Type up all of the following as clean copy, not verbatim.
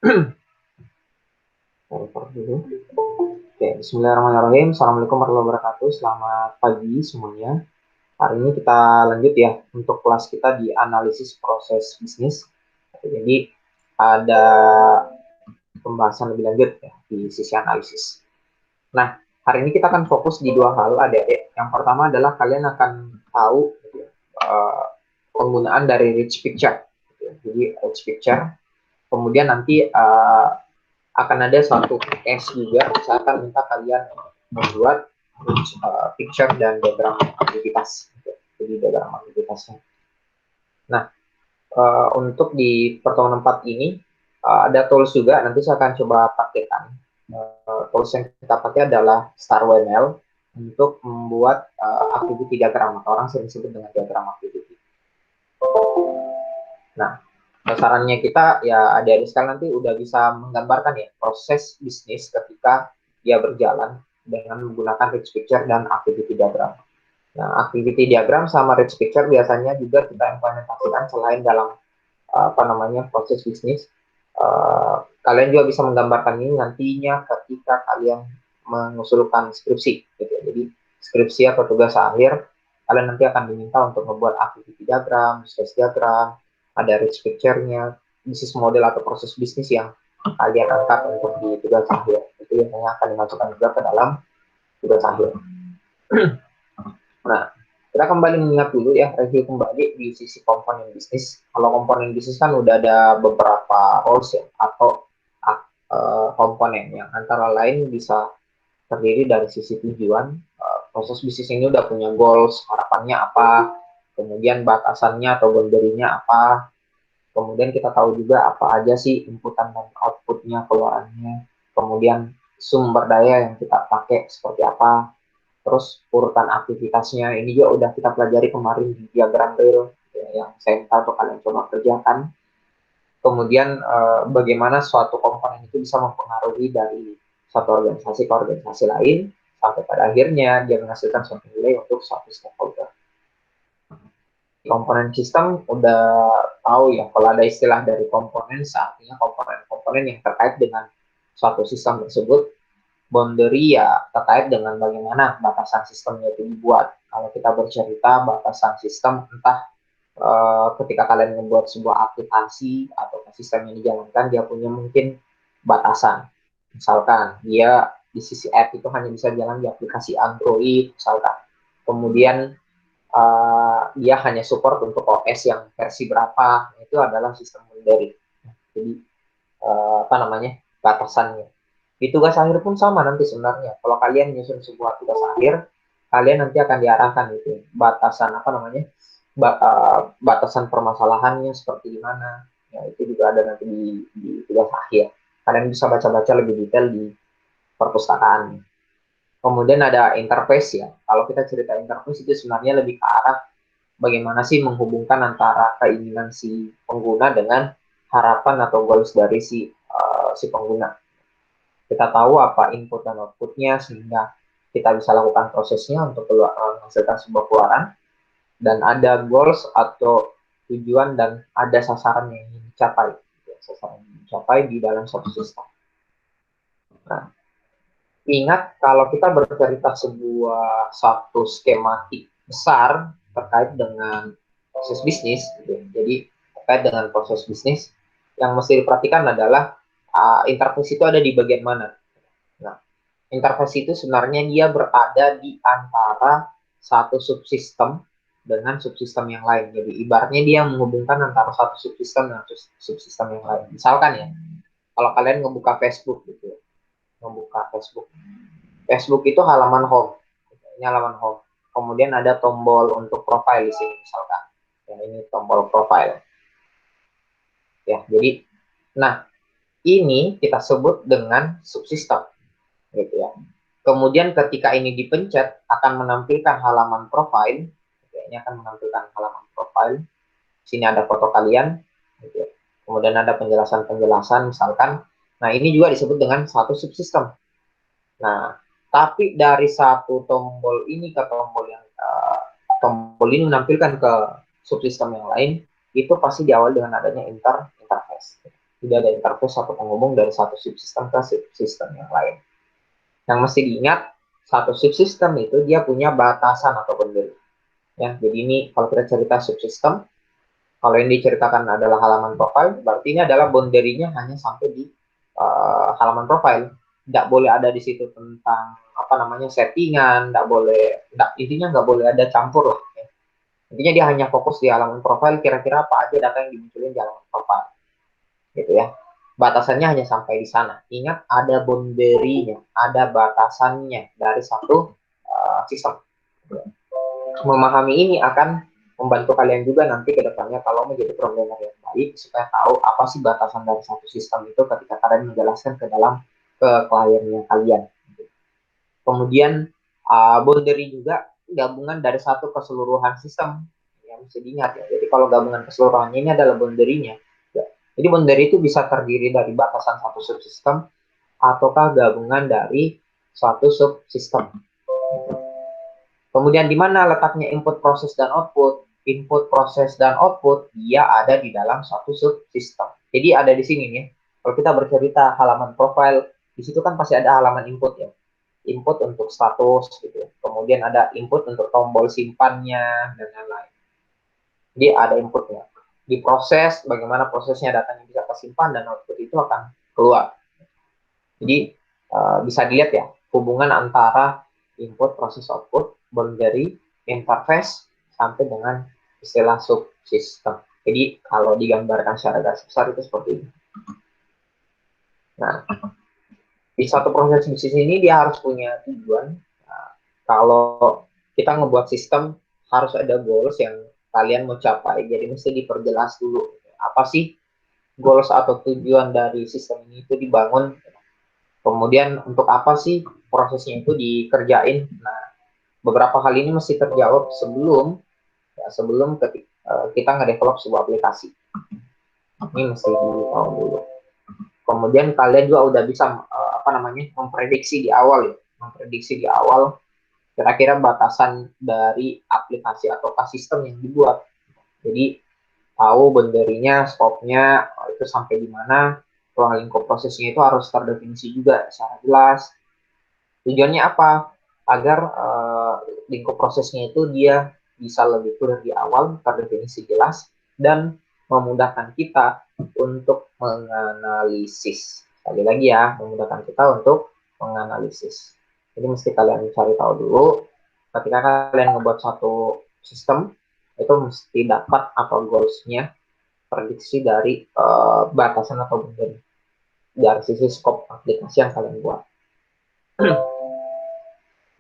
Oke, bismillahirrahmanirrahim. Assalamualaikum warahmatullahi wabarakatuh. Selamat pagi semuanya. Hari ini kita lanjut ya untuk kelas kita di analisis proses bisnis. Jadi ada pembahasan lebih lanjut ya di sisi analisis. Nah, hari ini kita akan fokus di dua hal, adik-adik. Yang pertama adalah kalian akan tahu uh, penggunaan dari rich picture. Jadi rich picture. Kemudian nanti akan ada suatu case juga. Saya akan minta kalian membuat picture dan diagram aktivitas. Jadi diagram aktivitasnya. Nah, untuk di pertemuan 4 ini ada tools juga. Nanti saya akan coba pakaikan. Tools yang kita pakai adalah StarWML untuk membuat activity diagram, atau orang sering sebut dengan diagram activity. Nah, sarannya kita ya adik-adik sekalian nanti udah bisa menggambarkan ya proses bisnis ketika dia berjalan dengan menggunakan rich picture dan activity diagram. Nah, activity diagram sama rich picture biasanya juga kita implementasikan selain dalam proses bisnis. Kalian juga bisa menggambarkan ini nantinya ketika kalian mengusulkan skripsi, gitu ya. Jadi skripsi atau tugas akhir, kalian nanti akan diminta untuk membuat activity diagram, stress diagram, ada rich picture-nya, bisnis model atau proses bisnis yang kalian angkat untuk di tugas akhir. Itu biasanya akan dimasukkan juga ke dalam tugas akhir. Nah, kita kembali mengingat dulu ya, review kembali di sisi komponen bisnis. Kalau komponen bisnis kan udah ada beberapa roles ya, atau komponen yang antara lain bisa terdiri dari sisi tujuan. Proses bisnis ini udah punya goals, harapannya apa, kemudian batasannya atau boundary-nya apa, kemudian kita tahu juga apa aja sih inputan dan outputnya, keluarannya, kemudian sumber daya yang kita pakai seperti apa, terus urutan aktivitasnya ini juga udah kita pelajari kemarin di diagram real ya, yang saya minta untuk kalian coba kerjakan. Kemudian bagaimana suatu komponen itu bisa mempengaruhi dari satu organisasi ke organisasi lain sampai pada akhirnya dia menghasilkan suatu nilai untuk suatu stakeholder. Komponen sistem udah tahu ya, kalau ada istilah dari komponen, artinya komponen-komponen yang terkait dengan suatu sistem tersebut. Boundary ya terkait dengan bagaimana batasan sistemnya itu dibuat. Kalau kita bercerita batasan sistem, entah ketika kalian membuat sebuah aplikasi atau sistem yang dijalankan, dia punya mungkin batasan. Misalkan dia di sisi app itu hanya bisa jalan di aplikasi Android, misalkan. Kemudian dia hanya support untuk OS yang versi berapa, itu adalah sistem boundary. Jadi batasannya. Di tugas akhir pun sama nanti sebenarnya. Kalau kalian menyusun sebuah tugas akhir, kalian nanti akan diarahkan itu batasan batasan permasalahannya seperti gimana. Ya, itu juga ada nanti di tugas akhir. Kalian bisa baca-baca lebih detail di perpustakaan. Kemudian ada interface ya. Kalau kita cerita interface itu sebenarnya lebih ke arah bagaimana sih menghubungkan antara keinginan si pengguna dengan harapan atau goals dari si pengguna. Kita tahu apa input dan outputnya sehingga kita bisa lakukan prosesnya untuk menghasilkan sebuah keluaran, dan ada goals atau tujuan dan ada sasaran yang ingin dicapai, sasaran yang dicapai di dalam suatu sistem. Nah, ingat kalau kita bercerita sebuah satu skematik besar terkait dengan proses bisnis, gitu. Jadi terkait dengan proses bisnis yang mesti diperhatikan adalah interface itu ada di bagian mana. Nah, interface itu sebenarnya dia berada di antara satu subsistem dengan subsistem yang lain. Jadi ibaratnya dia menghubungkan antara satu subsistem dengan subsistem yang lain. Misalkan ya, kalau kalian ngebuka Facebook gitu, ngebuka Facebook. Facebook itu halaman home. Ini halaman home. Kemudian ada tombol untuk profile di sini misalkan. Ya, ini tombol profile. Ya, jadi nah, ini kita sebut dengan subsistem gitu ya. Kemudian ketika ini dipencet akan menampilkan halaman profile. Ini akan menampilkan halaman profile. Sini ada foto kalian. Gitu ya. Kemudian ada penjelasan-penjelasan misalkan. Nah, ini juga disebut dengan satu subsistem. Nah, tapi dari satu tombol ini ke tombol yang tombol ini menampilkan ke subsistem yang lain, itu pasti diawali dengan adanya interface. tidak ada interface atau penghubung dari satu subsistem ke subsistem yang lain. Yang mesti diingat, satu subsistem itu dia punya batasan atau boundary. Ya, jadi ini kalau kita cerita subsistem, kalau yang diceritakan adalah halaman profile, berarti ini adalah boundary-nya hanya sampai di halaman profile. Tidak boleh ada di situ tentang apa namanya settingan, intinya nggak boleh ada campur lah. Ya. Intinya dia hanya fokus di halaman profile, kira-kira apa aja data yang dimunculin di halaman profile, gitu ya. Batasannya hanya sampai di sana. Ingat ada boundary-nya, ada batasannya dari satu sistem. Memahami ini akan membantu kalian juga nanti ke depannya kalau menjadi programmer yang baik, supaya tahu apa sih batasan dari satu sistem itu ketika kalian menjelaskan ke kliennya kalian. Kemudian boundary juga gabungan dari satu keseluruhan sistem yang mesti diingat ya. Jadi kalau gabungan keseluruhannya ini adalah boundary-nya. Ya. Jadi boundary itu bisa terdiri dari batasan satu subsistem ataukah gabungan dari suatu subsistem. Kemudian di mana letaknya input, proses, dan output? Input, proses, dan output dia ada di dalam suatu subsistem. Jadi ada di sini nih. Kalau kita bercerita halaman profile, di situ kan pasti ada halaman input ya. Input untuk status gitu ya. Kemudian ada input untuk tombol simpannya dan lain-lain. Jadi ada inputnya. Diproses, bagaimana prosesnya datanya bisa tersimpan dan output itu akan keluar. Jadi bisa dilihat ya hubungan antara input, proses, output, boundary, interface, sampai dengan istilah subsistem. Jadi kalau digambarkan secara garis besar itu seperti ini. Nah, di satu proses bisnis ini dia harus punya tujuan. Nah, kalau kita ngebuat sistem harus ada goals yang kalian mau capai. Jadi mesti diperjelas dulu apa sih goals atau tujuan dari sistem ini itu dibangun. Kemudian untuk apa sih prosesnya itu dikerjain. Nah, beberapa hal ini mesti terjawab sebelum kita nge-develop sebuah aplikasi. Ini mesti tahu dulu. Kemudian kalian juga udah bisa memprediksi di awal ya, kira-kira batasan dari aplikasi atau sistem yang dibuat. Jadi tahu boundary-nya, scope-nya itu sampai di mana, ruang lingkup prosesnya itu harus terdefinisi juga secara jelas. Tujuannya apa? Agar lingkup prosesnya itu dia bisa lebih clear di awal, terdefinisi jelas, dan memudahkan kita untuk menganalisis. Sekali lagi ya, memudahkan kita untuk menganalisis. Jadi mesti kalian cari tahu dulu, ketika kalian membuat satu sistem, itu mesti dapat apa goals-nya, prediksi dari batasan atau boundary dari sisi scope aplikasi yang kalian buat.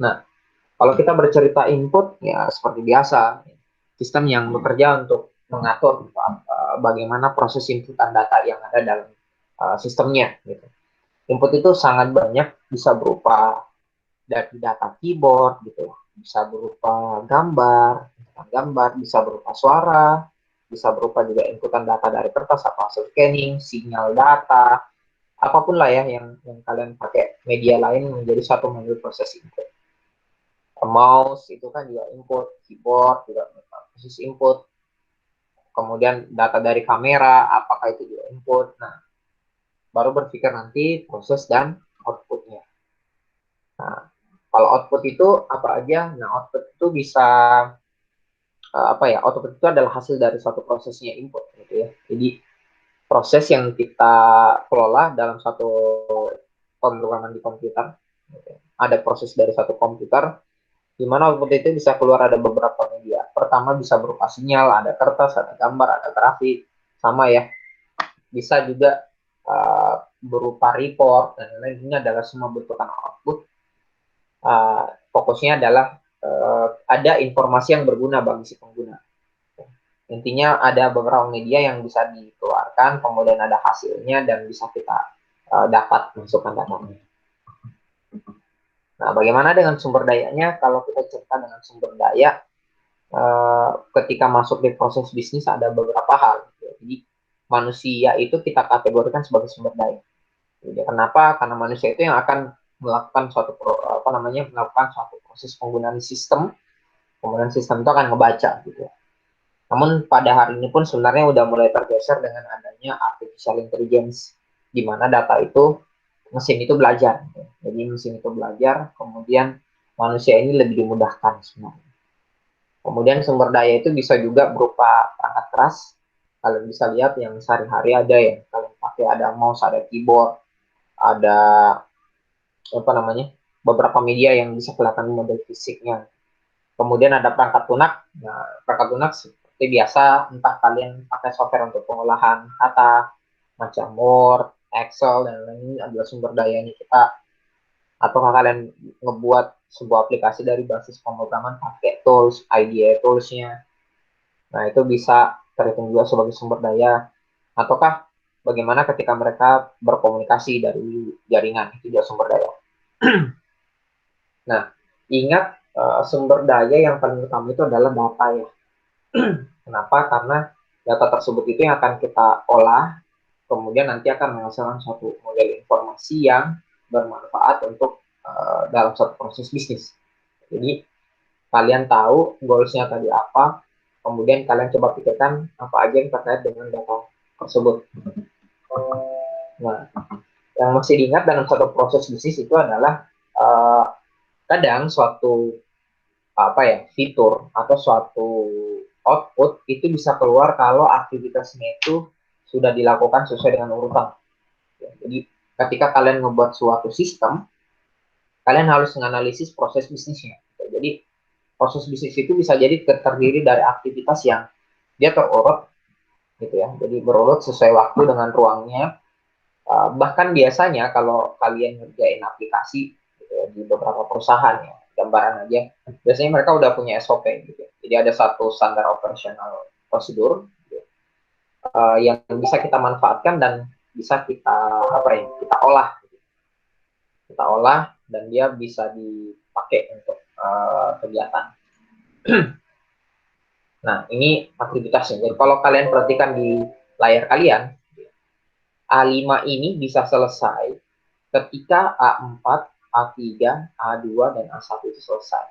Nah, kalau kita bercerita input, ya seperti biasa, sistem yang bekerja untuk mengatur bagaimana proses inputan data yang ada dalam sistemnya. Gitu. Input itu sangat banyak, bisa berupa dari data keyboard, gitu, bisa berupa gambar, bisa berupa suara, bisa berupa juga inputan data dari kertas atau hasil scanning, sinyal data, apapun lah ya yang kalian pakai media lain menjadi satu modul proses input. Mouse itu kan juga input, keyboard juga proses input, kemudian data dari kamera apakah itu juga input. Nah, baru berpikir nanti proses dan outputnya. Nah, kalau output itu apa aja? Nah, output itu bisa output itu adalah hasil dari suatu prosesnya input gitu ya. Jadi proses yang kita kelola dalam satu pemrograman di komputer. Gitu. Ada proses dari satu komputer di mana output itu bisa keluar ada beberapa media. Pertama bisa berupa sinyal, ada kertas, ada gambar, ada grafik, sama ya. Bisa juga berupa report dan lain-lain. Ini adalah semua bentukan output. Fokusnya adalah ada informasi yang berguna bagi si pengguna. Intinya ada beberapa media yang bisa dikeluarkan, kemudian ada hasilnya dan bisa kita dapat masukkan datanya. Nah, bagaimana dengan sumber dayanya? Kalau kita cerita dengan sumber daya, ketika masuk di proses bisnis ada beberapa hal. Jadi manusia itu kita kategorikan sebagai sumber daya. Jadi, kenapa? Karena manusia itu yang akan melakukan melakukan suatu proses penggunaan sistem, kemudian sistem itu akan ngebaca gitu. Namun pada hari ini pun sebenarnya udah mulai tergeser dengan adanya namanya artificial intelligence, di mana data itu mesin itu belajar. Jadi mesin itu belajar, kemudian manusia ini lebih dimudahkan sebenarnya. Kemudian sumber daya itu bisa juga berupa perangkat keras. Kalian bisa lihat yang sehari-hari ada ya, kalian pakai ada mouse, ada keyboard, ada apa namanya, beberapa media yang bisa kelihatan model fisiknya. Kemudian ada perangkat lunak. Nah, perangkat lunak seperti biasa, entah kalian pakai software untuk pengolahan kata, macam Word, Excel, dan lain-lain adalah sumber dayanya kita. Atau kalian ngebuat sebuah aplikasi dari basis pemrograman pakai tools, IDEA tools-nya. Nah, itu bisa terhitung juga sebagai sumber daya. Ataukah bagaimana ketika mereka berkomunikasi dari jaringan, itu juga sumber daya. Nah, ingat sumber daya yang paling utama itu adalah data ya. Kenapa? Karena data tersebut itu yang akan kita olah, kemudian nanti akan menghasilkan suatu model informasi yang bermanfaat untuk dalam suatu proses bisnis. Jadi kalian tahu goals-nya tadi apa, kemudian kalian coba pikirkan apa aja yang terkait dengan data tersebut. Nah, yang mesti diingat dalam satu proses bisnis itu adalah kadang suatu fitur atau suatu output itu bisa keluar kalau aktivitasnya itu sudah dilakukan sesuai dengan urutan. Jadi ketika kalian membuat suatu sistem, kalian harus menganalisis proses bisnisnya. Jadi proses bisnis itu bisa jadi terdiri dari aktivitas yang dia terurut gitu ya. Jadi berurut sesuai waktu dengan ruangnya. Bahkan biasanya kalau kalian ngerjain aplikasi gitu ya, di beberapa perusahaan ya, gambaran aja, biasanya mereka udah punya SOP gitu. Jadi ada satu standar operasional prosedur gitu, yang bisa kita manfaatkan dan bisa kita kita olah, kita olah dan dia bisa dipakai untuk kegiatan. Nah, ini aktivitasnya. Jadi kalau kalian perhatikan di layar kalian, A5 ini bisa selesai ketika A4, A3, A2, dan A1 itu selesai.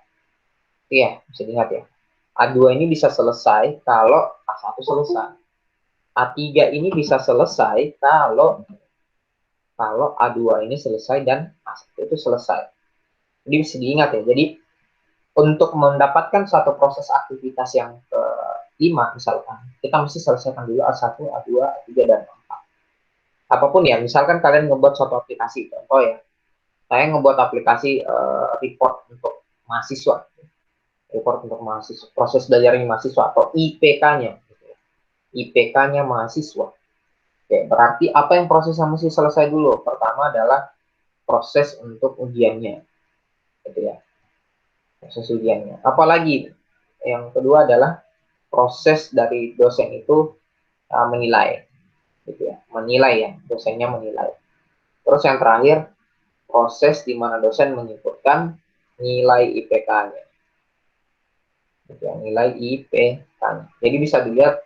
Iya, bisa diingat ya. A2 ini bisa selesai kalau A1 selesai. A3 ini bisa selesai kalau A2 ini selesai dan A1 itu selesai. Jadi bisa diingat ya. Jadi untuk mendapatkan satu proses aktivitas yang ke-5 misalkan, kita mesti selesaikan dulu A1, A2, A3, dan A4. Apapun ya, misalkan kalian ngebuat suatu aplikasi, contoh ya, saya ngebuat aplikasi report untuk mahasiswa, proses belajarnya mahasiswa atau IPK-nya, IPK-nya mahasiswa. Oke, berarti apa yang prosesnya mesti selesai dulu? Pertama adalah proses untuk ujiannya, gitu ya, proses ujiannya. Apalagi yang kedua adalah proses dari dosen itu menilai, gitu ya, menilai ya, dosennya menilai. Terus yang terakhir proses di mana dosen menyebutkan nilai IPK-nya. Nilai IPK-nya. Jadi bisa dilihat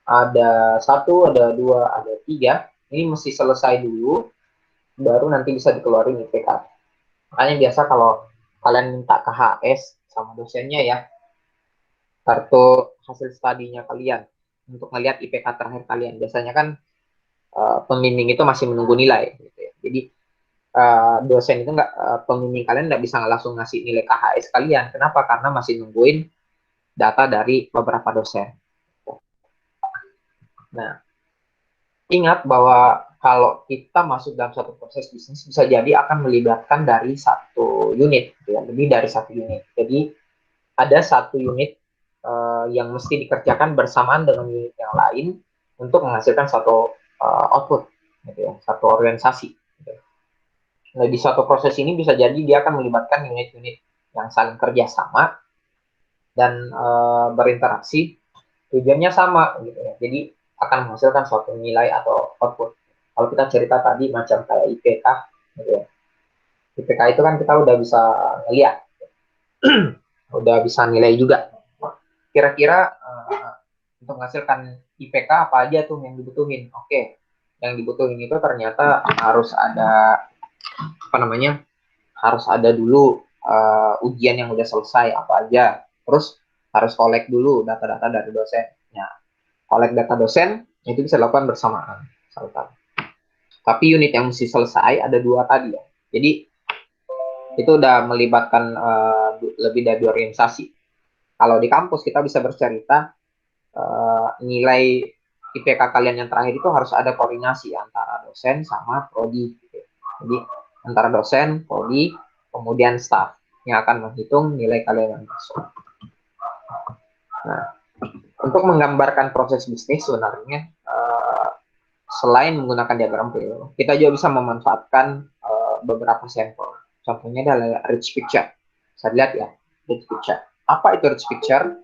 ada 1, ada 2, ada 3. Ini mesti selesai dulu, baru nanti bisa dikeluarin IPK. Makanya biasa kalau kalian minta KHS sama dosennya ya, kartu hasil studinya kalian, untuk melihat IPK terakhir kalian. Biasanya kan pembimbing itu masih menunggu nilai. Gitu ya. Jadi dosen itu pembimbing kalian nggak bisa langsung ngasih nilai KHS kalian. Kenapa? Karena masih nungguin data dari beberapa dosen. Nah, ingat bahwa kalau kita masuk dalam satu proses bisnis bisa jadi akan melibatkan dari satu unit, ya, lebih dari satu unit. Jadi ada satu unit yang mesti dikerjakan bersamaan dengan unit yang lain untuk menghasilkan satu output, gitu ya, satu organisasi. Gitu. Nah, di satu proses ini bisa jadi dia akan melibatkan unit-unit yang saling kerjasama dan berinteraksi, tujuannya sama, gitu ya. Jadi akan menghasilkan suatu nilai atau output. Kalau kita cerita tadi macam kayak IPK, gitu ya. IPK itu kan kita udah bisa ngeliat, udah bisa nilai juga. Kira-kira untuk menghasilkan IPK apa aja tuh yang dibutuhin? Oke, yang dibutuhin itu ternyata harus ada harus ada dulu ujian yang udah selesai apa aja. Terus harus collect dulu data-data dari dosen. Nah, collect data dosen, Itu bisa dilakukan bersamaan misalkan. Tapi unit yang mesti selesai ada 2 tadi ya. Jadi itu udah melibatkan lebih dari 2 organisasi. Kalau di kampus kita bisa bercerita nilai IPK kalian yang terakhir itu harus ada koordinasi antara dosen sama prodi. Gitu. Jadi antara dosen, prodi, kemudian staff yang akan menghitung nilai kalian yang masuk. Nah, untuk menggambarkan proses bisnis sebenarnya selain menggunakan diagram Prio, kita juga bisa memanfaatkan beberapa sampel. Contohnya adalah rich picture. Bisa dilihat ya, rich picture. Apa itu rich picture?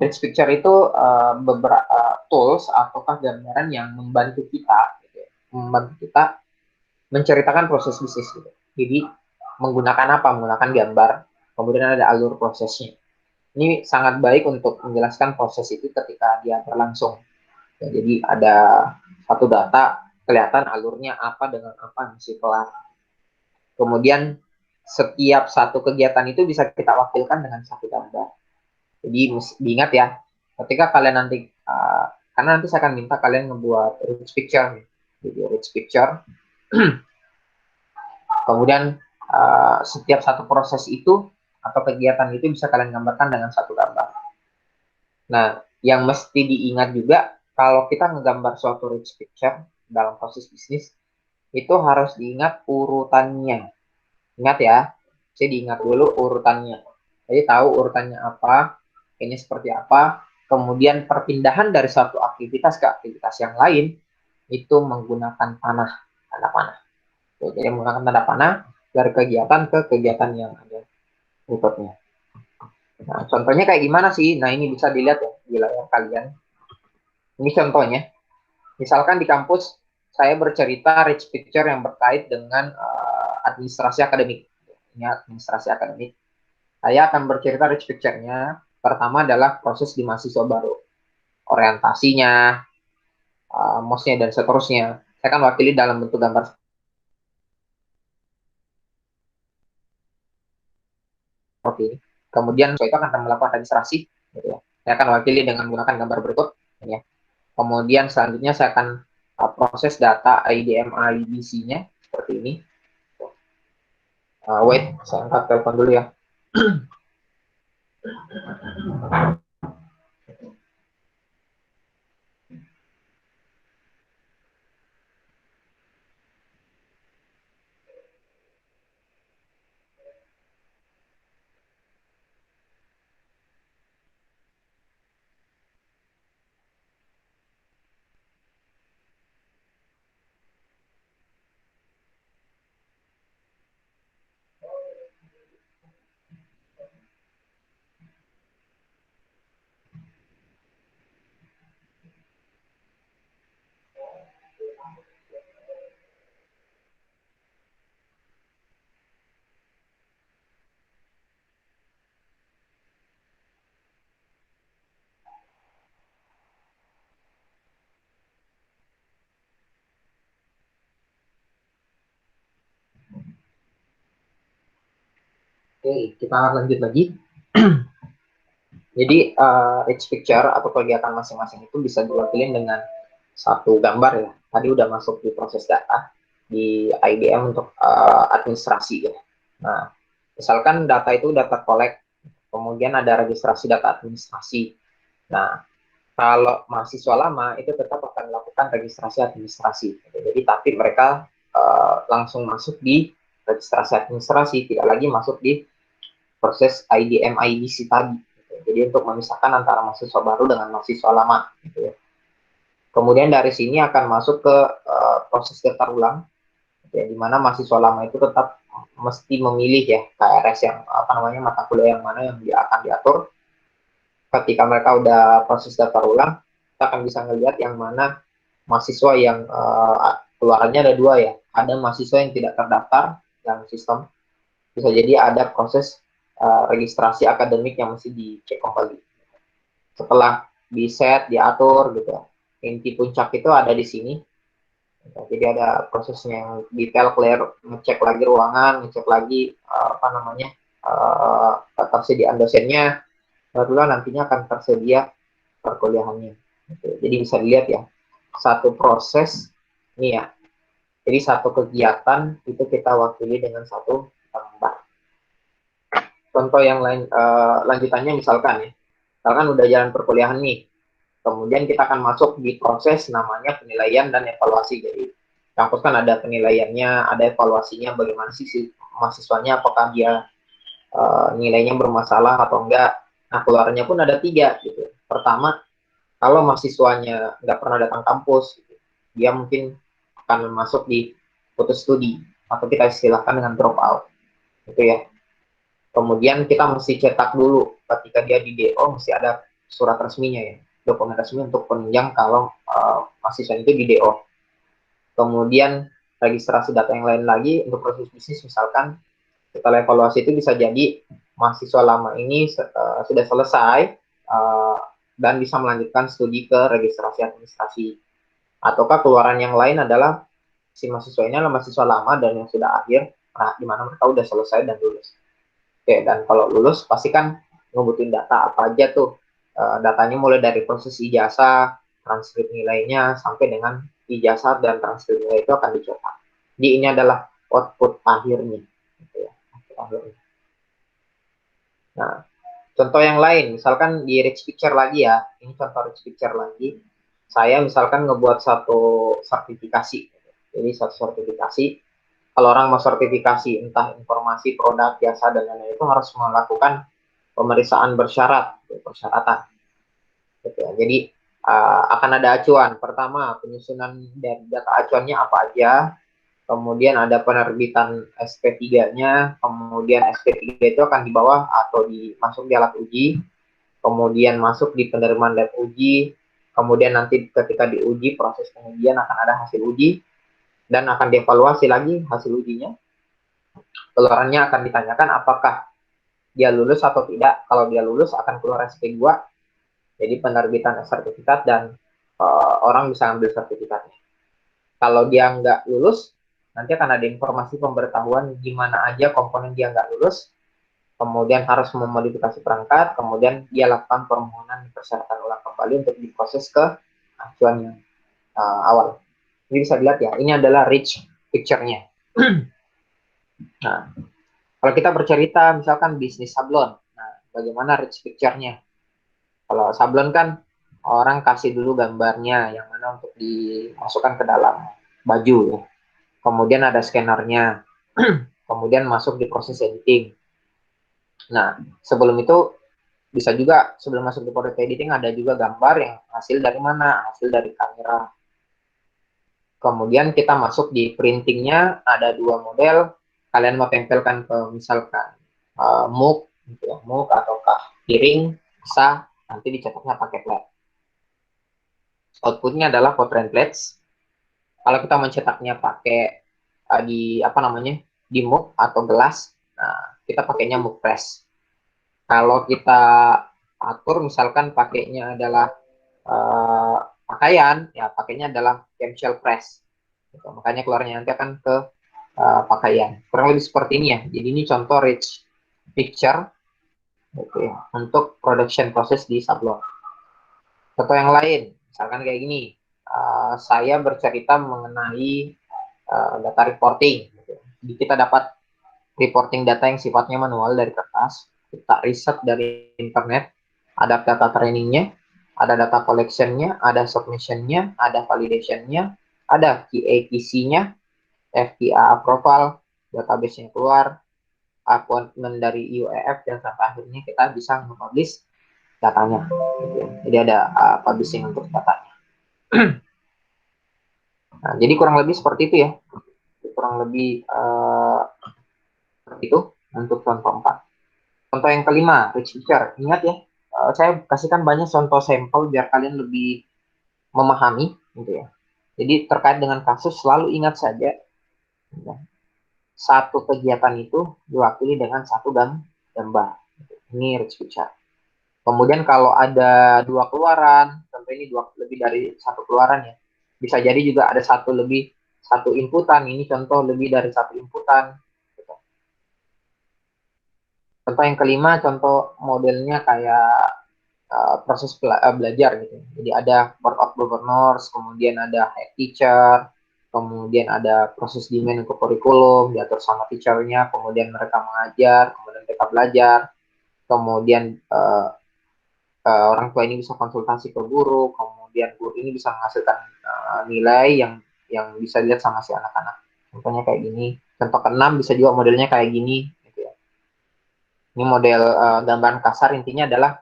Rich picture itu beberapa tools ataukah gambaran yang membantu kita, gitu ya, membantu kita menceritakan proses bisnis. Gitu. Jadi menggunakan apa? Menggunakan gambar, kemudian ada alur prosesnya. Ini sangat baik untuk menjelaskan proses itu ketika dia berlangsung. Ya, jadi ada satu data, kelihatan alurnya apa dengan apa mesti kelar. Kemudian setiap satu kegiatan itu bisa kita wakilkan dengan satu gambar. Jadi diingat ya, ketika kalian nanti, karena nanti saya akan minta kalian ngebuat rich picture, jadi rich picture. Kemudian setiap satu proses itu atau kegiatan itu bisa kalian gambarkan dengan satu gambar. Nah, yang mesti diingat juga kalau kita ngegambar suatu rich picture dalam proses bisnis, itu harus diingat urutannya. Ingat ya, saya diingat dulu urutannya. Jadi tahu urutannya apa, ini seperti apa, kemudian perpindahan dari satu aktivitas ke aktivitas yang lain itu menggunakan panah, tanda panah. Jadi menggunakan tanda panah dari kegiatan ke kegiatan yang ada berikutnya. Nah, contohnya kayak gimana sih? Nah, ini bisa dilihat ya di layar kalian. Ini contohnya. Misalkan di kampus saya bercerita rich picture yang berkait dengan administrasi akademik. Ini administrasi akademik. Saya akan bercerita rich picture-nya. Pertama adalah proses di mahasiswa baru. Orientasinya, mosnya, dan seterusnya. Saya akan wakili dalam bentuk gambar seperti ini. Kemudian itu akan melakukan registrasi. Gitu ya. Saya akan wakili dengan menggunakan gambar berikut. Ya. Kemudian selanjutnya saya akan proses data IDM IDC-nya seperti ini. Wait, saya angkat telepon dulu ya. Oke, kita lanjut lagi. Jadi rich picture atau kegiatan masing-masing itu bisa diwakilin dengan satu gambar ya. Tadi udah masuk di proses data di IDM untuk administrasi ya. Nah, misalkan data itu data collect, kemudian ada registrasi data administrasi. Nah, kalau mahasiswa lama itu tetap akan melakukan registrasi administrasi. Jadi tapi mereka langsung masuk di registrasi administrasi, tidak lagi masuk di proses IDM IDC tadi. Jadi untuk memisahkan antara mahasiswa baru dengan mahasiswa lama. Gitu ya. Kemudian dari sini akan masuk ke proses daftar ulang, ya, di mana mahasiswa lama itu tetap mesti memilih ya KRS yang apa namanya mata kuliah yang mana yang dia akan diatur. Ketika mereka udah proses daftar ulang, kita akan bisa ngelihat yang mana mahasiswa yang keluarannya ada dua ya. Ada mahasiswa yang tidak terdaftar dalam sistem, bisa jadi ada proses registrasi akademik yang mesti dicek kembali. Setelah di set, diatur gitu. Inti puncak itu ada di sini. Jadi ada prosesnya yang detail, clear, ngecek lagi ruangan, ngecek lagi apa namanya ketersediaan dosennya, barulah nantinya akan tersedia perkuliahannya. Jadi bisa dilihat ya, satu proses ini ya. Jadi satu kegiatan itu kita wakili dengan satu gambar. Contoh yang lain lanjutannya misalkan ya, misalkan udah jalan perkuliahan nih, kemudian kita akan masuk di proses namanya penilaian dan evaluasi. Jadi kampus kan ada penilaiannya, ada evaluasinya, bagaimana sih mahasiswanya, apakah dia nilainya bermasalah atau enggak. Nah, keluarnya pun ada 3 gitu. Pertama, kalau mahasiswanya nggak pernah datang kampus, gitu, dia mungkin akan masuk di putus studi atau kita istilahkan dengan drop out, gitu ya. Kemudian kita mesti cetak dulu ketika dia di DO, mesti ada surat resminya ya, dokumen resmi untuk penunjang kalau mahasiswa itu di DO. Kemudian registrasi data yang lain lagi untuk proses bisnis, misalkan setelah evaluasi itu bisa jadi mahasiswa lama ini sudah selesai dan bisa melanjutkan studi ke registrasi administrasi. Ataukah keluaran yang lain adalah si mahasiswa ini adalah mahasiswa lama dan yang sudah akhir, nah di mana mereka sudah selesai dan lulus. Oke, dan kalau lulus pasti kan ngebutin data apa aja tuh. Datanya mulai dari proses ijazah, transkrip nilainya, sampai dengan ijazah dan transkrip nilai itu akan dicetak. Jadi ini adalah output akhirnya. Gitu ya, output akhirnya. Nah, contoh yang lain, misalkan di rich picture lagi ya, ini contoh rich picture lagi. Saya misalkan ngebuat satu sertifikasi. Jadi satu sertifikasi, kalau orang mau sertifikasi entah informasi produk jasa dan lain-lain itu harus melakukan pemeriksaan bersyarat, persyaratan. Gitu ya. Jadi akan ada acuan. Pertama, penyusunan dari data acuannya apa aja, kemudian ada penerbitan SP3-nya, kemudian SP3 itu akan dibawa atau masuk di alat uji, kemudian masuk di penerimaan lab uji, kemudian nanti ketika diuji proses pengujian akan ada hasil uji dan akan dievaluasi lagi hasil ujinya. Keluarannya akan ditanyakan apakah dia lulus atau tidak. Kalau dia lulus akan keluar SP2, jadi penerbitan sertifikat dan orang bisa ambil sertifikatnya. Kalau dia nggak lulus, nanti akan ada informasi pemberitahuan gimana aja komponen dia nggak lulus, kemudian harus memodifikasi perangkat, kemudian dia lakukan permohonan persyaratan ulang kembali untuk diproses ke acuan yang awal. Ini bisa dilihat ya, ini adalah rich picture-nya. Nah, kalau kita bercerita misalkan bisnis sablon, nah bagaimana rich picture-nya? Kalau sablon kan orang kasih dulu gambarnya yang mana untuk dimasukkan ke dalam baju. Kemudian ada scannernya. Kemudian masuk di proses editing. Nah, sebelum itu bisa juga sebelum masuk di proses editing ada juga gambar yang hasil dari mana? Hasil dari kamera. Kemudian kita masuk di printingnya, ada 2 model. Kalian mau tempelkan ke misalkan mug, gitu ya, mug ataukah piring, bisa nanti dicetaknya pakai plat. Outputnya adalah pottery plates. Kalau kita mencetaknya pakai di apa namanya di mug atau gelas, nah kita pakainya mug press. Kalau kita atur misalkan pakainya adalah pakaian, ya pakainya adalah clamshell press. Gitu. Makanya keluarnya nanti akan ke pakaian. Kurang lebih seperti ini ya. Jadi ini contoh rich picture gitu ya, untuk production process di sablon. Contoh yang lain, misalkan kayak gini, saya bercerita mengenai data reporting. Gitu. Jadi kita dapat reporting data yang sifatnya manual dari kertas, kita riset dari internet, ada data trainingnya, ada data collectionnya, ada submissionnya, ada validationnya, ada QA/QC-nya, FTA approval, database-nya keluar, appointment dari UEF, dan sampai akhirnya kita bisa nge-publish datanya. Gitu. Jadi ada publishing untuk datanya. Nah, jadi kurang lebih seperti itu ya. Kurang lebih seperti itu untuk contoh 4. Contoh yang kelima, rich picture. Ingat ya, saya kasihkan banyak contoh sampel biar kalian lebih memahami, gitu ya. Jadi terkait dengan kasus selalu ingat saja, ya, satu kegiatan itu diwakili dengan satu gambar. Ini rich picture. Kemudian kalau ada 2 keluaran, contoh ini lebih dari 1 keluaran ya. Bisa jadi juga ada lebih 1 inputan. Ini contoh lebih dari 1 inputan. Contoh yang kelima, contoh modelnya kayak proses belajar gitu. Jadi ada board of governors, kemudian ada head teacher, kemudian ada proses demand untuk kurikulum diatur sama teachernya, kemudian mereka mengajar, kemudian mereka belajar, kemudian orang tua ini bisa konsultasi ke guru, kemudian guru ini bisa menghasilkan nilai yang bisa dilihat sama si anak-anak. Contohnya kayak gini. Contoh ke-6 bisa juga modelnya kayak gini. Gitu ya. Ini model gambaran kasar, intinya adalah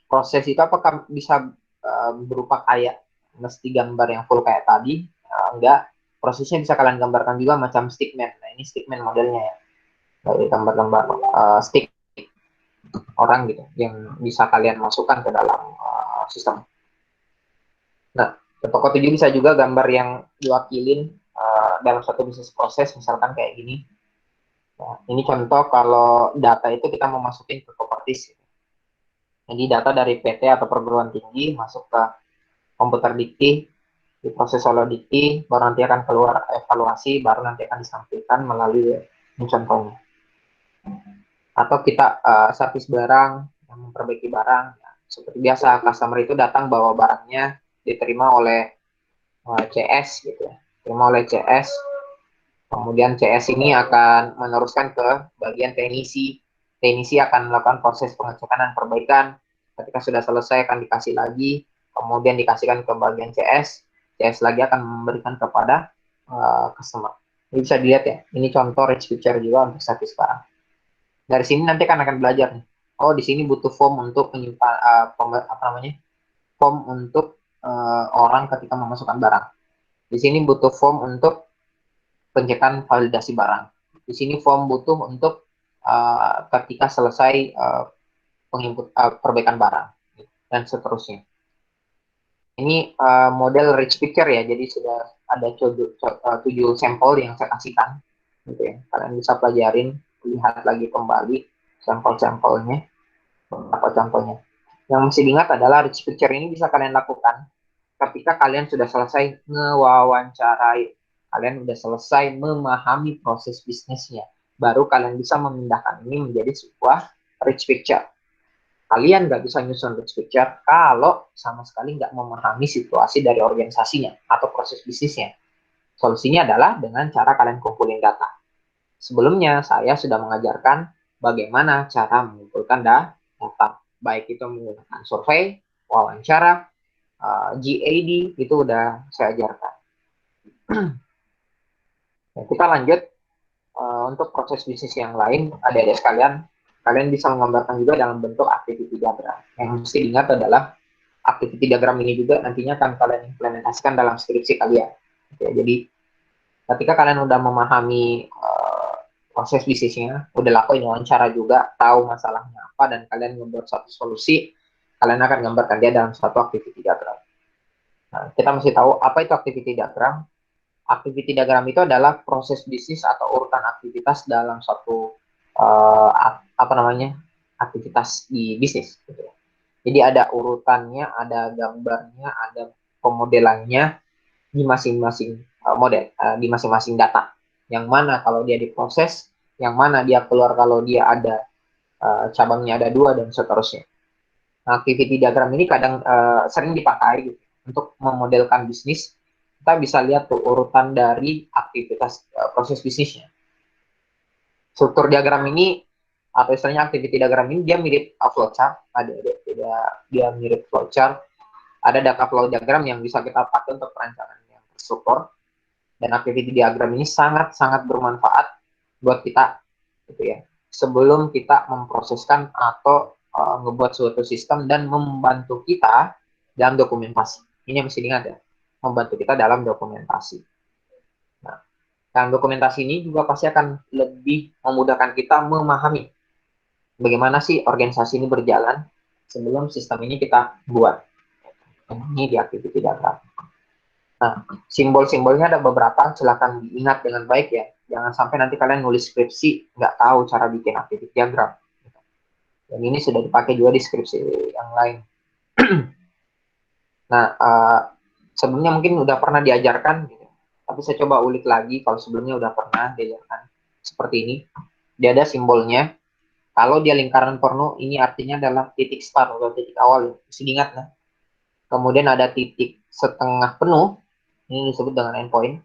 proses itu apakah bisa berupa kayak mesti gambar yang full kayak tadi? Enggak. Prosesnya bisa kalian gambarkan juga macam stickman. Nah ini stickman modelnya ya. Dari gambar-gambar stick orang gitu yang bisa kalian masukkan ke dalam sistem. Nah, contoh ke-7 bisa juga gambar yang diwakilin dalam satu bisnis proses, misalkan kayak gini. Nah, ini contoh kalau data itu kita mau masukin ke Kopertis. Jadi data dari PT atau perguruan tinggi masuk ke komputer dikti, diproses oleh dikti, baru nanti akan keluar evaluasi, baru nanti akan disampaikan melalui ini contohnya. Atau kita servis barang, yang memperbaiki barang. Ya, seperti biasa, customer itu datang bawa barangnya, diterima oleh CS gitu ya, diterima oleh CS. Kemudian CS ini akan meneruskan ke bagian teknisi. Teknisi akan melakukan proses pengecekan dan perbaikan. Ketika sudah selesai akan dikasih lagi, kemudian dikasihkan ke bagian CS. CS lagi akan memberikan kepada customer. Ini bisa dilihat ya. Ini contoh rich picture juga untuk servis barang. Dari sini nanti akan belajar nih. Oh, di sini butuh form untuk menyimpan form untuk orang ketika memasukkan barang. Di sini butuh form untuk pengecekan validasi barang. Di sini form butuh untuk ketika selesai perbaikan barang dan seterusnya. Ini model rich picture ya, jadi sudah ada 7 sampel yang saya kasihkan. Gitu ya. Kalian bisa pelajarin, lihat lagi kembali sampel-sampelnya, apa contohnya. Yang mesti diingat adalah rich picture ini bisa kalian lakukan ketika kalian sudah selesai ngewawancarai, kalian sudah selesai memahami proses bisnisnya, baru kalian bisa memindahkan ini menjadi sebuah rich picture. Kalian nggak bisa nyusun rich picture kalau sama sekali nggak memahami situasi dari organisasinya atau proses bisnisnya. Solusinya adalah dengan cara kalian kumpulin data. Sebelumnya saya sudah mengajarkan bagaimana cara mengumpulkan data, baik itu menggunakan survei, wawancara, GAD, itu udah saya ajarkan. Nah, kita lanjut untuk proses bisnis yang lain, adik-adik sekalian, kalian bisa menggambarkan juga dalam bentuk activity diagram. Yang mesti diingat adalah activity diagram ini juga nantinya akan kalian implementasikan dalam skripsi kalian. Oke, jadi ketika kalian udah memahami proses bisnisnya, udah lakuin wawancara juga, tahu masalahnya apa, dan kalian membuat satu solusi, kalian akan gambarkan dia dalam satu activity diagram. Nah, kita mesti tahu apa itu activity diagram. Activity diagram itu adalah proses bisnis atau urutan aktivitas dalam suatu aktivitas di bisnis. Gitu. Jadi ada urutannya, ada gambarnya, ada pemodelannya di masing-masing model, di masing-masing data. Yang mana kalau dia diproses, yang mana dia keluar kalau dia ada cabangnya ada 2 dan seterusnya. Nah, activity diagram ini kadang sering dipakai gitu, untuk memodelkan bisnis. Kita bisa lihat tuh urutan dari aktivitas proses bisnisnya. Struktur diagram ini atau istilahnya activity diagram ini dia mirip flowchart, dia mirip flowchart. Ada data flow diagram yang bisa kita pakai untuk perencanaan yang terstruktur, dan activity diagram ini sangat-sangat bermanfaat buat kita gitu ya. Sebelum kita memproseskan atau ngebuat suatu sistem dan membantu kita dalam dokumentasi. Ini yang mesti diingat ya, membantu kita dalam dokumentasi. Nah, dalam dokumentasi ini juga pasti akan lebih memudahkan kita memahami bagaimana sih organisasi ini berjalan sebelum sistem ini kita buat. Ini di activity diagram. Nah, simbol-simbolnya ada beberapa, silahkan diingat dengan baik ya. Jangan sampai nanti kalian nulis skripsi nggak tahu cara bikin activity diagram. Dan ini sudah dipakai juga di skripsi yang lain. Nah, sebelumnya mungkin udah pernah diajarkan, gitu. Tapi saya coba ulik lagi kalau sebelumnya udah pernah diajarkan seperti ini. Dia ada simbolnya. Kalau dia lingkaran penuh, ini artinya adalah titik start atau titik awal ya. Mesti diingat nah. Kemudian ada titik setengah penuh, ini disebut dengan endpoint.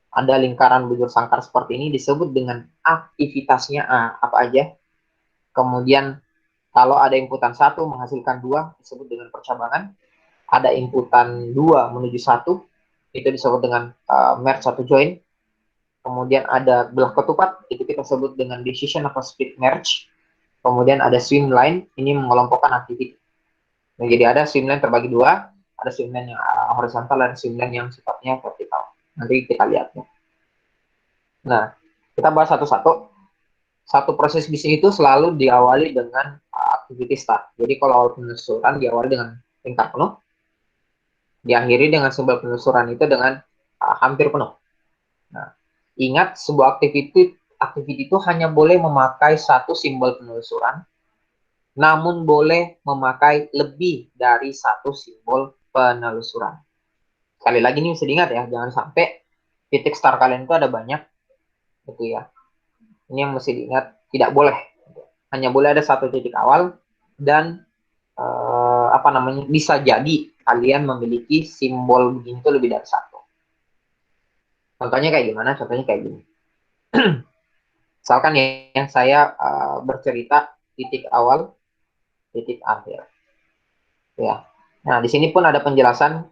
Ada lingkaran bujur sangkar seperti ini disebut dengan aktivitasnya apa aja. Kemudian kalau ada inputan 1 menghasilkan 2 disebut dengan percabangan. Ada inputan 2 menuju 1 itu disebut dengan merge atau join. Kemudian ada belah ketupat, itu kita sebut dengan decision atau split merge. Kemudian ada swim line, ini mengelompokkan aktivitas. Nah, jadi ada swim line terbagi dua, ada swim line yang horizontal dan swim line yang sifatnya vertikal. Nanti kita lihat ya. Nah, kita bahas satu-satu. Satu proses bisnis itu selalu diawali dengan aktivitas start. Jadi kalau awal penelusuran diawali dengan lingkar penuh, diakhiri dengan simbol penelusuran itu dengan hampir penuh. Nah, ingat sebuah aktiviti itu hanya boleh memakai satu simbol penelusuran, namun boleh memakai lebih dari satu simbol penelusuran. Sekali lagi ini mesti diingat ya, jangan sampai titik start kalian itu ada banyak, gitu ya. Ini yang mesti diingat, tidak boleh. Hanya boleh ada satu titik awal dan bisa jadi kalian memiliki simbol begini itu lebih dari satu. Contohnya kayak gimana? Contohnya kayak gini. Misalkan ya, saya bercerita titik awal, titik akhir. Ya. Nah, di sini pun ada penjelasan.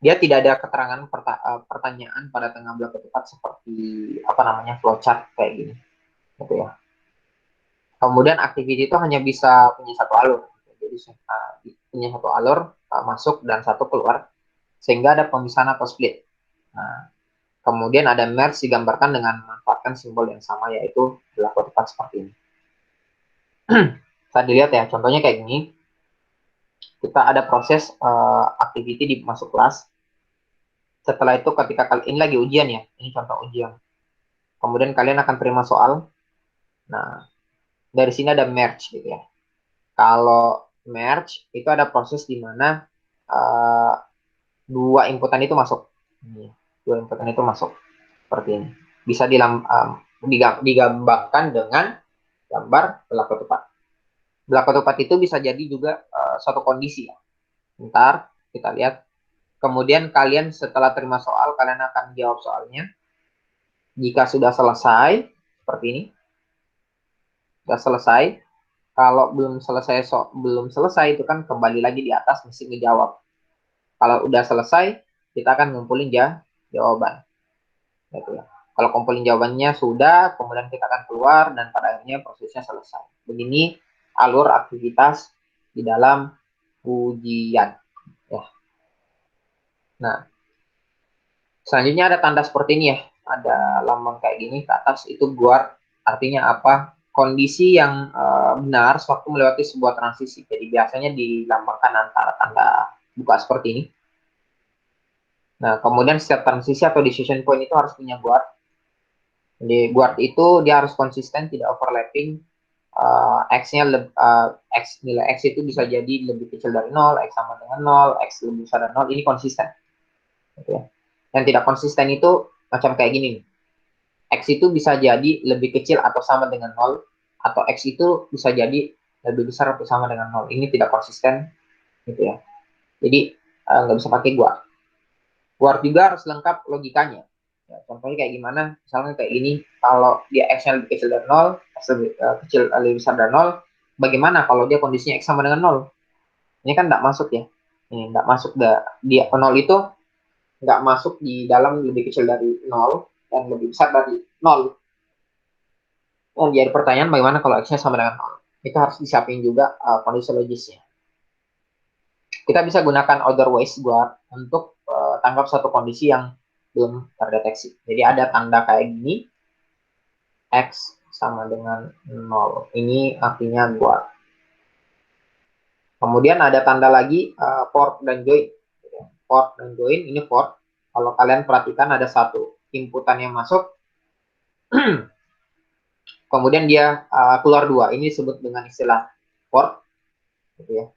Dia tidak ada keterangan pertanyaan pada tengah belah ketupat seperti flowchart kayak gini, gitu ya. Kemudian aktiviti itu hanya bisa punya satu alur, jadi punya satu alur masuk dan satu keluar, sehingga ada pemisahan atau split. Nah, kemudian ada merge digambarkan dengan memanfaatkan simbol yang sama, yaitu belah ketupat seperti ini. Saya dilihat ya, contohnya kayak gini. Kita ada proses activity di masuk kelas. Setelah itu ketika kalian ini lagi ujian ya, ini contoh ujian. Kemudian kalian akan terima soal. Nah, dari sini ada merge gitu ya. Kalau merge itu ada proses di mana dua inputan itu masuk. Dua inputan itu masuk seperti ini. Bisa digambarkan dengan gambar belah ketupat. Belah ketupat itu bisa jadi juga suatu kondisi ya. Ntar kita lihat. Kemudian kalian setelah terima soal, kalian akan jawab soalnya. Jika sudah selesai, seperti ini. Sudah selesai. Kalau belum selesai itu kan kembali lagi di atas mesti ngejawab. Kalau udah selesai, kita akan ngumpulin jawaban. Gitu ya. Kalau kumpulin jawabannya sudah, kemudian kita akan keluar dan pada akhirnya prosesnya selesai. Begini alur aktivitas di dalam ujian. Ya. Nah, selanjutnya ada tanda seperti ini ya. Ada lambang kayak gini ke atas, itu guard. Artinya apa? Kondisi yang benar sewaktu melewati sebuah transisi. Jadi biasanya dilambangkan antara tanda buka seperti ini. Nah, kemudian setiap transisi atau decision point itu harus punya guard. Jadi guard itu dia harus konsisten, tidak overlapping. Nilai X itu bisa jadi lebih kecil dari 0, X sama dengan 0, X lebih besar dari 0, ini konsisten. Gitu ya. Yang tidak konsisten itu macam kayak gini nih. X itu bisa jadi lebih kecil atau sama dengan 0, atau X itu bisa jadi lebih besar atau sama dengan 0. Ini tidak konsisten, gitu ya. Jadi, nggak bisa pakai guard. Guard juga harus lengkap logikanya. Ya, contohnya kayak gimana? Misalnya kayak gini, kalau dia X-nya lebih kecil dari 0, X lebih besar dari 0, bagaimana kalau dia kondisinya X sama dengan 0? Ini kan nggak masuk ya. Ini nggak masuk, dia 0 itu nggak masuk di dalam lebih kecil dari 0 dan lebih besar dari 0. Jadi pertanyaan bagaimana kalau X-nya sama dengan 0? Itu harus disiapin juga kondisi logisnya. Kita bisa gunakan otherwise guard untuk tanggap satu kondisi yang belum terdeteksi. Jadi ada tanda kayak gini, X sama dengan 0. Ini artinya guard. Kemudian ada tanda lagi fork dan join. Fork dan join, ini fork. Kalau kalian perhatikan ada satu inputan yang masuk, kemudian dia keluar dua. Ini disebut dengan istilah fork. Gitu ya.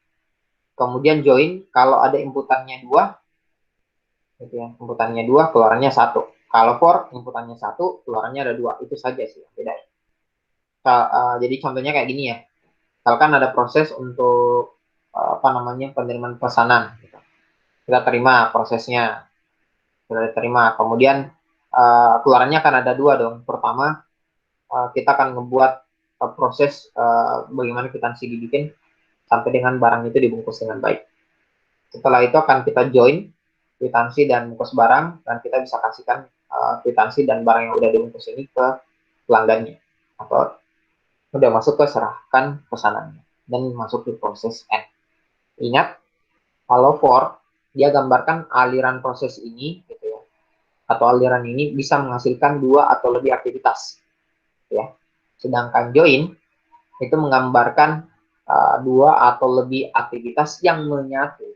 Kemudian join, kalau ada inputannya dua, gitu ya, inputannya dua, keluarannya satu. Kalau for inputannya satu, keluarannya ada dua. Itu saja sih beda. Jadi contohnya kayak gini ya. Misalkan ada proses untuk penerimaan pesanan. Gitu. Kita terima prosesnya, sudah diterima. Kemudian keluarannya akan ada dua dong. Pertama, kita akan membuat proses bagaimana kwitansi dibikin sampai dengan barang itu dibungkus dengan baik. Setelah itu akan kita join kwitansi dan bungkus barang, dan kita bisa kasihkan kwitansi dan barang yang udah dibungkus ini ke pelanggannya, atau udah masuk ke serahkan pesanannya dan masuk ke proses end. Ingat, kalau for dia gambarkan aliran proses ini gitu ya, atau aliran ini bisa menghasilkan dua atau lebih aktivitas ya. Sedangkan join itu menggambarkan dua atau lebih aktivitas yang menyatu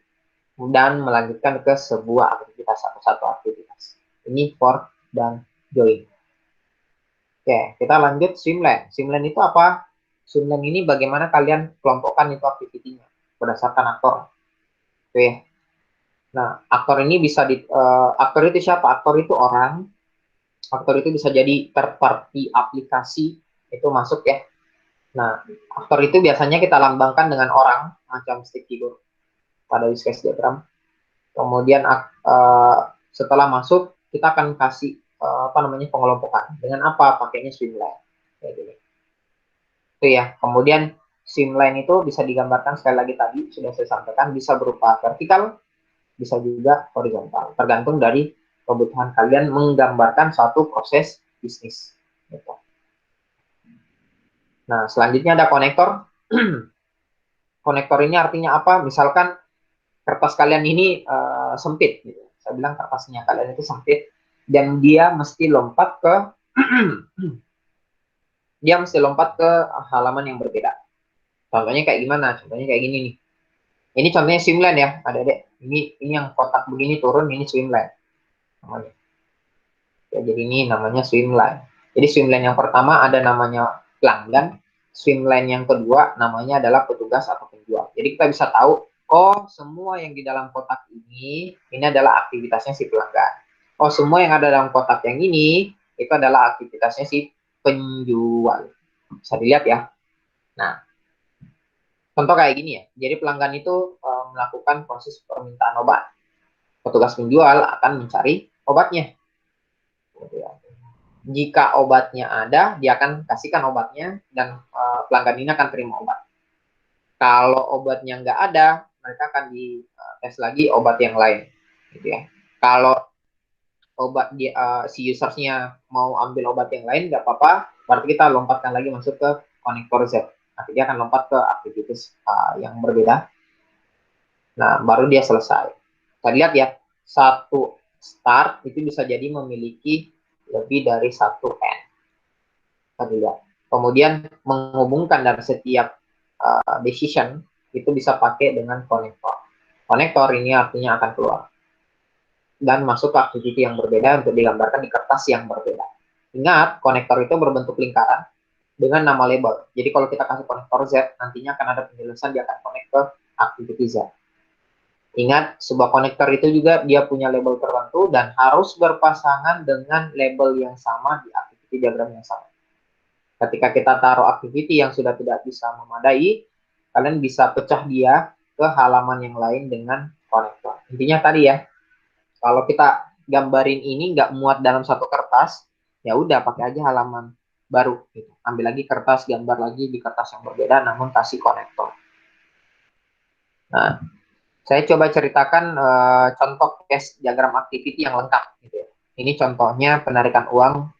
dan melanjutkan ke sebuah aktivitas atau satu aktivitas. Ini for dan join. Oke, kita lanjut swimlane. Swimlane itu apa? Swimlane ini bagaimana kalian kelompokkan itu aktivitinya berdasarkan aktor. Oke. Nah, aktor ini bisa aktor itu siapa? Aktor itu orang. Aktor itu bisa jadi third party aplikasi itu masuk ya. Nah, aktor itu biasanya kita lambangkan dengan orang macam stick figure pada use case diagram. Kemudian setelah masuk kita akan kasih pengelompokan dengan apa? Pakainya swimlane. Kayak gini. Itu ya. Kemudian swimlane itu bisa digambarkan sekali lagi tadi sudah saya sampaikan, bisa berupa vertikal, bisa juga horizontal, tergantung dari kebutuhan kalian menggambarkan suatu proses bisnis. Gitu. Nah, selanjutnya ada konektor. Konektor ini artinya apa? Misalkan kertas kalian ini sempit, gitu. Saya bilang kertasnya kalian itu sempit dan dia mesti lompat ke halaman yang berbeda. Contohnya kayak gimana? Contohnya kayak gini nih. Ini contohnya swimlane ya, adik-adik. Ini yang kotak begini turun, ini swimlane. Namanya. Ya, jadi ini namanya swimlane. Jadi swimlane yang pertama ada namanya pelanggan, swimlane yang kedua namanya adalah petugas atau penjual. Jadi kita bisa tahu, oh semua yang di dalam kotak ini adalah aktivitasnya si pelanggan. Oh semua yang ada dalam kotak yang ini itu adalah aktivitasnya si penjual. Bisa dilihat ya. Nah, contoh kayak gini ya. Jadi pelanggan itu melakukan proses permintaan obat. Petugas penjual akan mencari obatnya. Jika obatnya ada, dia akan kasihkan obatnya dan pelanggan ini akan terima obat. Kalau obatnya nggak ada, mereka akan dites lagi obat yang lain. Gitu ya. Kalau obat si usersnya mau ambil obat yang lain, nggak apa-apa. Berarti kita lompatkan lagi masuk ke konektor Z. Nanti dia akan lompat ke aktivitas yang berbeda. Nah, baru dia selesai. Kita lihat ya, satu start itu bisa jadi memiliki lebih dari satu end. Kita lihat. Kemudian menghubungkan dari setiap decision itu bisa pakai dengan konektor. Konektor ini artinya akan keluar dan masuk ke activity yang berbeda untuk digambarkan di kertas yang berbeda. Ingat, konektor itu berbentuk lingkaran dengan nama label. Jadi kalau kita kasih konektor Z, nantinya akan ada penjelasan dia akan connect ke activity Z. Ingat, sebuah konektor itu juga dia punya label tertentu dan harus berpasangan dengan label yang sama di activity diagram yang sama. Ketika kita taruh activity yang sudah tidak bisa memadai, kalian bisa pecah dia ke halaman yang lain dengan konektor. Intinya tadi ya, kalau kita gambarin ini nggak muat dalam satu kertas, ya udah pakai aja halaman baru. Gitu. Ambil lagi kertas, gambar lagi di kertas yang berbeda, namun kasih konektor. Nah, saya coba ceritakan contoh case diagram activity yang lengkap. Gitu ya. Ini contohnya penarikan uang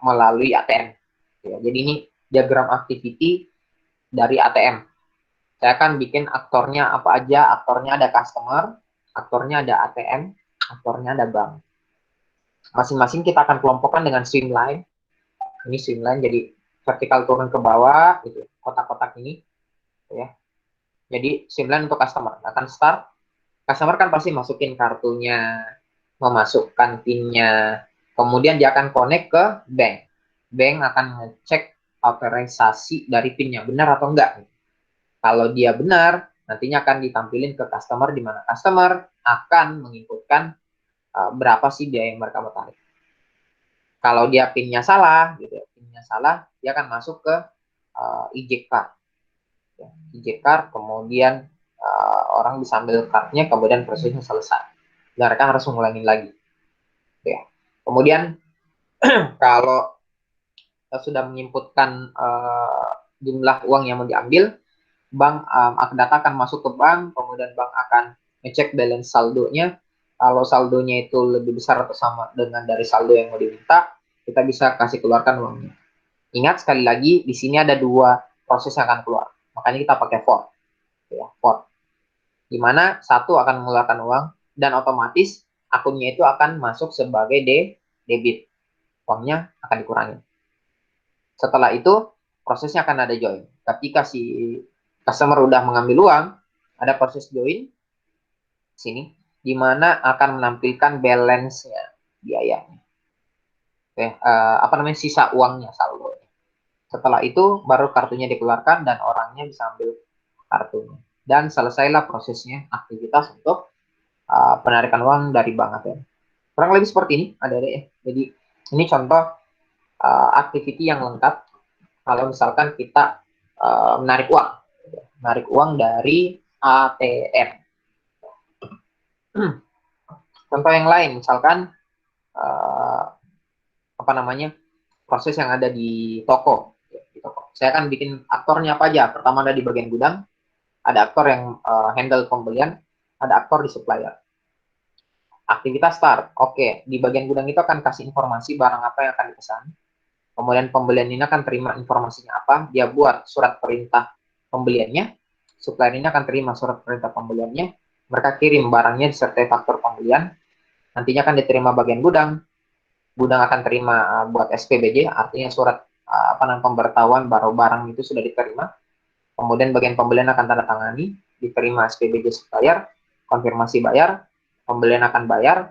melalui ATM. Gitu ya. Jadi ini diagram activity dari ATM. Saya akan bikin aktornya apa aja. Aktornya ada customer, aktornya ada ATM, aktornya ada bank. Masing-masing kita akan kelompokkan dengan swimline. Ini swimline jadi vertikal turun ke bawah, gitu. Kotak-kotak ini. Gitu ya. Jadi swimline untuk customer. Akan start. Customer kan pasti masukin kartunya, memasukkan PIN-nya, kemudian dia akan connect ke bank. Bank akan ngecek authorisasi dari PIN-nya, benar atau enggak. Kalau dia benar, nantinya akan ditampilin ke customer, di mana customer akan menginputkan berapa sih biaya yang mereka mau tarik. Kalau dia PIN-nya salah, gitu, prosesnya salah, dia akan masuk ke eject card. Ya, eject card, kemudian orang bisa ambil cardnya, kemudian prosesnya selesai. Dan mereka harus mengulangin lagi. Ya. Kemudian kalau sudah menginputkan jumlah uang yang mau diambil, bank data akan masuk ke bank, kemudian bank akan ngecek balance saldonya. Kalau saldonya itu lebih besar atau sama dengan dari saldo yang mau diminta, kita bisa kasih keluarkan uangnya. Ingat sekali lagi, di sini ada dua proses yang akan keluar. Makanya kita pakai for. Ya, for. Di mana satu akan mengeluarkan uang dan otomatis akunnya itu akan masuk sebagai debit. Uangnya akan dikurangi. Setelah itu prosesnya akan ada join. Ketika si customer udah mengambil uang, ada proses join sini di mana akan menampilkan balance-nya biayanya. Oke, apa namanya sisa uangnya saldo. Setelah itu baru kartunya dikeluarkan dan orangnya bisa ambil kartunya. Dan selesailah prosesnya aktivitas untuk penarikan uang dari bank ATM. Kurang lebih seperti ini, ada ya. Jadi ini contoh activity yang lengkap kalau misalkan kita menarik uang dari ATM. Contoh yang lain, misalkan apa namanya proses yang ada di toko. Saya akan bikin aktornya apa aja. Pertama ada di bagian gudang, ada aktor yang handle pembelian, ada aktor di supplier. Aktivitas start, oke, di bagian gudang itu akan kasih informasi barang apa yang akan dipesan. Kemudian pembelian ini akan terima informasinya apa, dia buat surat perintah pembeliannya, supplier ini akan terima surat perintah pembeliannya, mereka kirim barangnya disertai faktur pembelian, nantinya akan diterima bagian gudang, gudang akan terima buat SPBJ, artinya surat apa namanya pemberitahuan bahwa barang itu sudah diterima, kemudian bagian pembelian akan tanda tangani, diterima SPBJ supplier, konfirmasi bayar, pembelian akan bayar,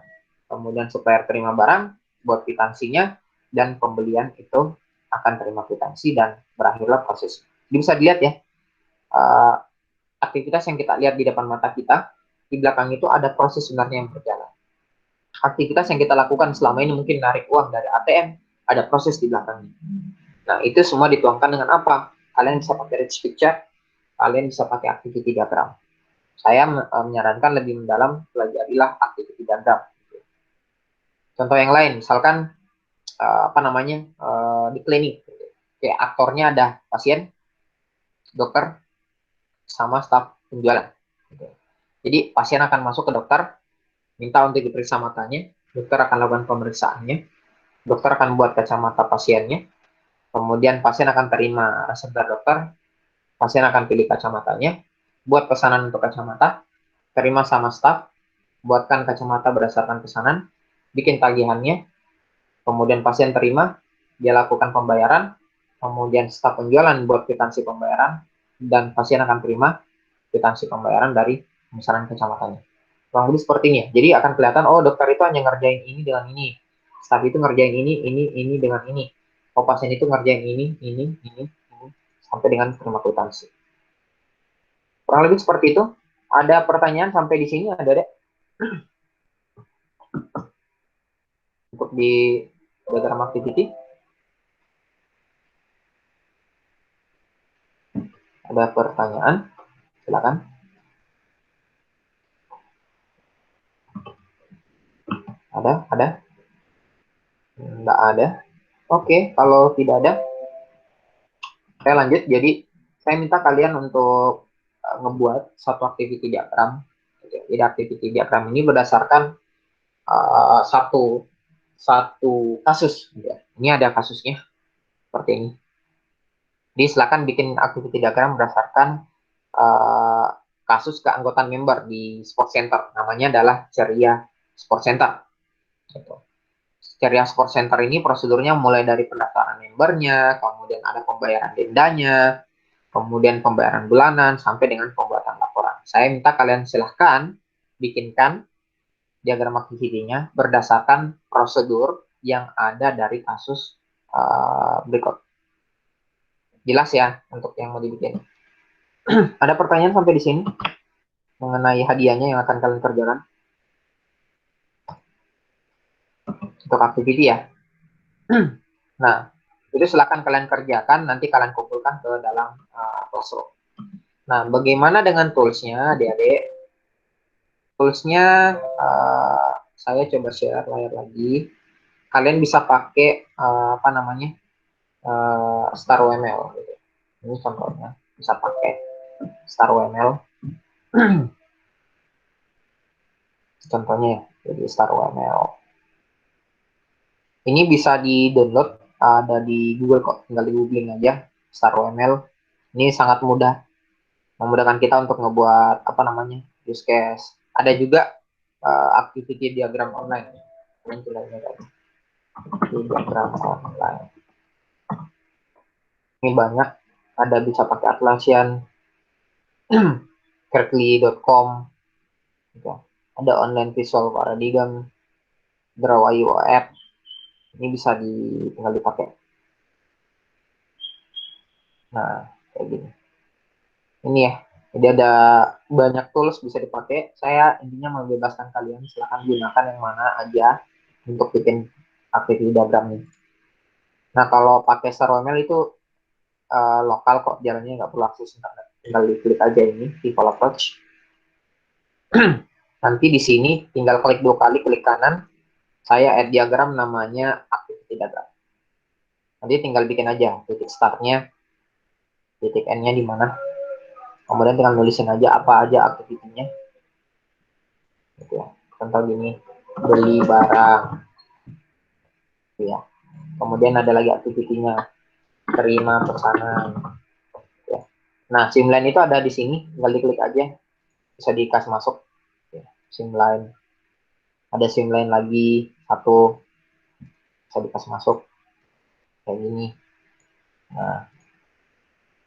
kemudian supplier terima barang, buat kwitansinya, dan pembelian itu akan terima kwitansi dan berakhirlah proses. Jadi bisa dilihat ya, aktivitas yang kita lihat di depan mata kita, di belakang itu ada proses sebenarnya yang berjalan. Aktivitas yang kita lakukan selama ini mungkin narik uang dari ATM, ada proses di belakangnya. Nah, itu semua dituangkan dengan apa? Kalian bisa pakai rich picture, kalian bisa pakai activity diagram. Saya menyarankan lebih mendalam, pelajarilah activity diagram. Contoh yang lain, misalkan apa namanya di klinik, kayak aktornya ada pasien, dokter, sama staf penjualan. Jadi pasien akan masuk ke dokter, minta untuk diperiksa matanya, dokter akan lakukan pemeriksaannya, dokter akan buat kacamata pasiennya, kemudian pasien akan terima resep dari dokter, pasien akan pilih kacamatanya, buat pesanan untuk kacamata, terima sama staf, buatkan kacamata berdasarkan pesanan, bikin tagihannya, kemudian pasien terima, dia lakukan pembayaran, kemudian staf penjualan buat kwitansi pembayaran, dan pasien akan terima kwitansi pembayaran dari pemesanan kacamatanya. Kurang lebih seperti ini ya. Jadi akan kelihatan, oh dokter itu hanya ngerjain ini dengan ini, staf itu ngerjain ini dengan ini, oh pasien itu ngerjain ini, sampai dengan terima kwitansi. Kurang lebih seperti itu. Ada pertanyaan sampai di sini ada deh? Untuk di diagram activity. Ada pertanyaan? Silakan. Ada? Enggak ada. Oke, kalau tidak ada, saya lanjut. Jadi, saya minta kalian untuk ngebuat satu activity diagram. Jadi, activity diagram ini berdasarkan satu kasus. Ini ada kasusnya seperti ini. Jadi, silakan bikin activity diagram berdasarkan kasus keanggotaan member di Sport Center. Namanya adalah Ceria Sport Center. Gitu. Ceria Sport Center ini prosedurnya mulai dari pendaftaran membernya, kemudian ada pembayaran dendanya, kemudian pembayaran bulanan, sampai dengan pembuatan laporan. Saya minta kalian silahkan bikinkan diagram activity-nya berdasarkan prosedur yang ada dari kasus berikut. Jelas ya untuk yang mau dibikin. Ada pertanyaan sampai di sini mengenai hadiahnya yang akan kalian kerjakan untuk activity ya. Nah, Itu silakan kalian kerjakan, nanti kalian kumpulkan ke dalam Classroom. Nah, bagaimana dengan toolsnya, adik-adik? Toolsnya saya coba share layar lagi. Kalian bisa pakai apa namanya StarWML. Gitu. Ini contohnya bisa pakai StarWML. Contohnya ya, jadi StarWML. Ini bisa di-download, ada di Google kok, tinggal di googling aja StarWML. Ini sangat mudah, memudahkan kita untuk ngebuat apa namanya use case. Ada juga activity diagram online. Diagram online. Ini banyak, ada bisa pakai Atlassian, Kerkly.com, gitu. Ada online visual paradigm, Draw.io app. Ini bisa tinggal dipakai. Nah, kayak gini. Ini ya, jadi ada banyak tools bisa dipakai. Saya intinya membebaskan kalian, silahkan gunakan yang mana aja untuk bikin activity diagram ini. Nah, kalau pakai StarWML itu lokal kok, jalannya nggak perlu akses internet. Tinggal diklik aja ini, default approach. Nanti di sini tinggal klik 2 kali, klik kanan. Saya add diagram namanya activity diagram. Nanti tinggal bikin aja titik startnya, titik end-nya di mana. Kemudian tinggal nulisin aja apa aja aktivitinya. Gitu ya. Contoh gini, beli barang. Gitu ya. Kemudian ada lagi aktivitinya, terima pesanan. Ya. Nah, Simline itu ada di sini, tinggal diklik aja, bisa dikasih masuk. Ya. Simline. Ada Simline lagi satu, bisa dikasih masuk kayak gini. Nah,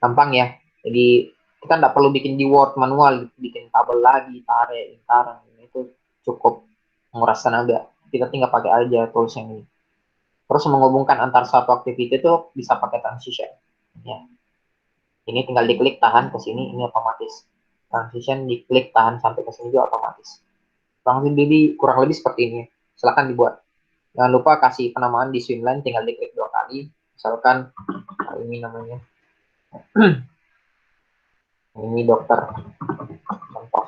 gampang ya. Jadi kita nggak perlu bikin di Word manual, bikin tabel lagi, tarik, intaran. Itu cukup menguras tenaga. Kita tinggal pakai aja tools yang ini. Terus menghubungkan antar satu activity itu bisa pakai transition. Ya. Ini tinggal diklik tahan ke sini, ini otomatis. Transition diklik tahan sampai ke sini juga otomatis. Kurang lebih seperti ini. Silahkan dibuat. Jangan lupa kasih penamaan di swimline, tinggal diklik 2 kali. Misalkan ini namanya. Ini dokter. Contoh.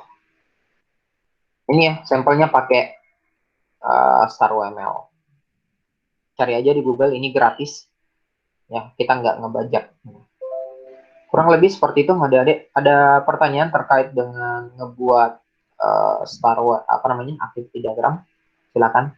Ini ya, sampelnya pakai StarWML. Cari aja di Google, ini gratis. Ya, kita nggak ngebajak. Kurang lebih seperti itu, adik-adik. Ada pertanyaan terkait dengan ngebuat apa namanya activity diagram? Silakan.